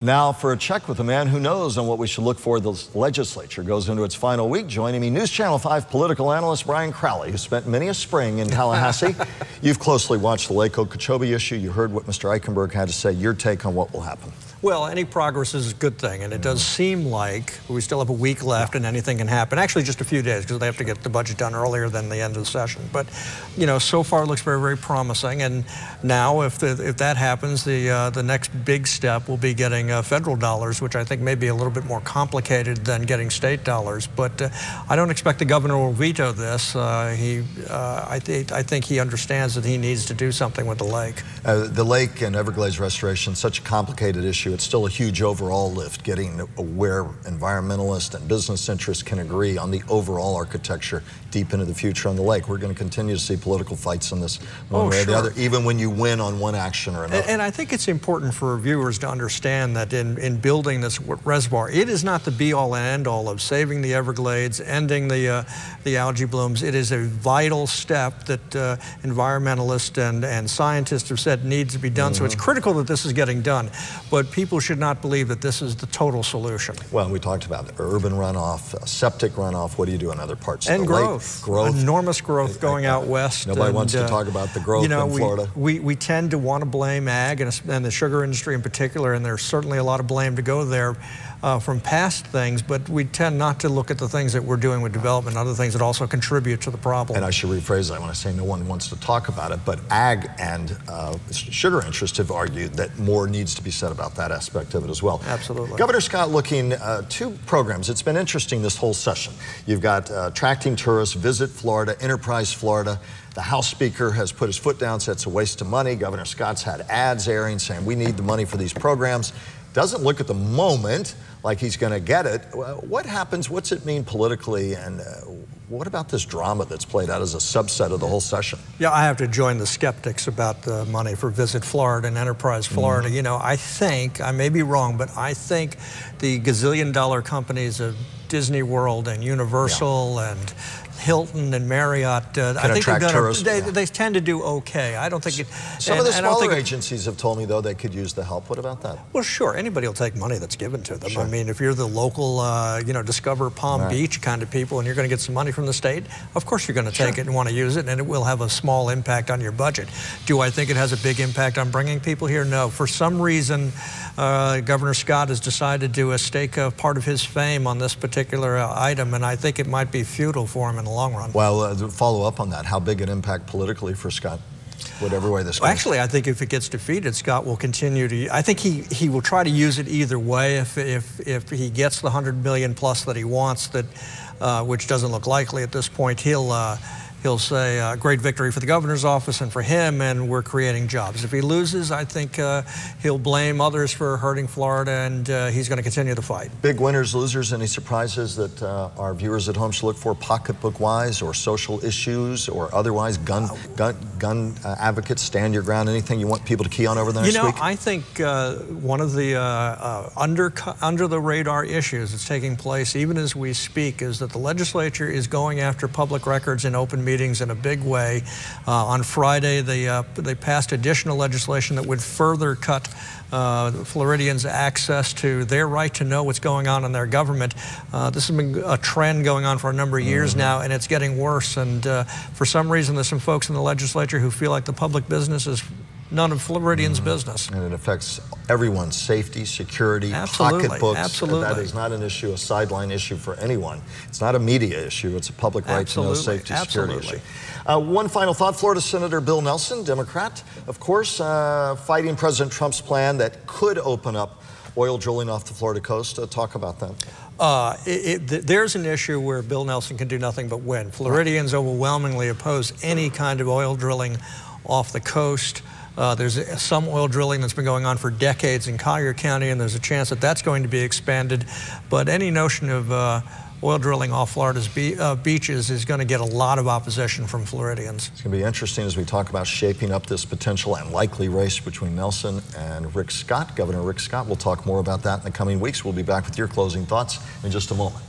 Now for a check with a man who knows on what we should look for. The legislature goes into its final week. Joining me, News Channel 5 political analyst Brian Crowley, who spent many a spring in Tallahassee. You've closely watched the Lake Okeechobee issue. You heard what Mr. Eichenberg had to say. Your take on what will happen? Well, any progress is a good thing, and it does seem like we still have a week left and anything can happen. Actually, just a few days, because they have to get the budget done earlier than the end of the session. But, you know, so far it looks very, very promising. And now, if that happens, the next big step will be getting federal dollars, which I think may be a little bit more complicated than getting state dollars. But I don't expect the governor will veto this. I think he understands that he needs to do something with the lake. The lake and Everglades restoration, such a complicated issue. It's still a huge overall lift, getting where environmentalists and business interests can agree on the overall architecture deep into the future on the lake. We're going to continue to see political fights on this one way or the other, even when you win on one action or another. And I think it's important for viewers to understand that in building this reservoir, it is not the be-all and end-all of saving the Everglades, ending the algae blooms. It is a vital step that environmentalists and scientists have said needs to be done. So it's critical that this is getting done. But people should not believe that this is the total solution. Well, we talked about urban runoff, septic runoff. What do you do in other parts of the growth. lake? Growth. Enormous growth going out west. Nobody wants to talk about the growth in Florida. We tend to want to blame ag and the sugar industry in particular, and there's certainly a lot of blame to go there from past things, but we tend not to look at the things that we're doing with development, other things that also contribute to the problem. And I should rephrase that when I say no one wants to talk about it, but ag and sugar interests have argued that more needs to be said about that aspect of it as well. Absolutely. Governor Scott looking two programs. It's been interesting this whole session. You've got attracting tourists, Visit Florida, Enterprise Florida. The House Speaker has put his foot down, said it's a waste of money. Governor Scott's had ads airing saying we need the money for these programs. Doesn't look at the moment like he's going to get it. What happens? What's it mean politically? And what about this drama that's played out as a subset of the whole session? Yeah, I have to join the skeptics about the money for Visit Florida and Enterprise Florida. You know, I think, I may be wrong, but I think the gazillion-dollar companies of Disney World and Universal and Hilton and Marriott, I think they tend to do okay. I don't think it. Some of the smaller agencies have told me, though, they could use the help. What about that? Well, sure. Anybody will take money that's given to them. Sure. I mean, if you're the local, you know, Discover Palm Beach kind of people and you're going to get some money from the state, of course you're going to take it and want to use it, and it will have a small impact on your budget. Do I think it has a big impact on bringing people here? No. For some reason, Governor Scott has decided to stake a part of his fame on this particular item, and I think it might be futile for him in the long run. Well, follow up on that. How big an impact politically for Scott? Whatever way this goes. Actually, I think if it gets defeated, Scott will continue to. I think he will try to use it either way. If he gets the $100 million plus that he wants, that which doesn't look likely at this point, he'll say great victory for the governor's office and for him, and we're creating jobs. If he loses, I think he'll blame others for hurting Florida, and he's going to continue the fight. Big winners, losers, any surprises that our viewers at home should look for pocketbook-wise or social issues or otherwise? Gun advocates, stand your ground, anything you want people to key on over the next week? You know, I think one of the under-the-radar issues that's taking place even as we speak is that the legislature is going after public records and open meetings in a big way. On Friday, they passed additional legislation that would further cut Floridians' access to their right to know what's going on in their government. This has been a trend going on for a number of years now, and it's getting worse. And for some reason, there's some folks in the legislature who feel like the public business is none of Floridians' business. And it affects everyone's safety, security, pocketbooks. Absolutely. That is not an issue, a sideline issue for anyone. It's not a media issue. It's a public right to know, safety, security issue. One final thought. Florida Senator Bill Nelson, Democrat, of course, fighting President Trump's plan that could open up oil drilling off the Florida coast. Talk about that. There's an issue where Bill Nelson can do nothing but win. Floridians overwhelmingly oppose any kind of oil drilling off the coast. There's some oil drilling that's been going on for decades in Collier County, and there's a chance that that's going to be expanded. But any notion of oil drilling off Florida's beaches is going to get a lot of opposition from Floridians. It's going to be interesting as we talk about shaping up this potential and likely race between Nelson and Rick Scott. Governor Rick Scott. We'll talk more about that in the coming weeks. We'll be back with your closing thoughts in just a moment.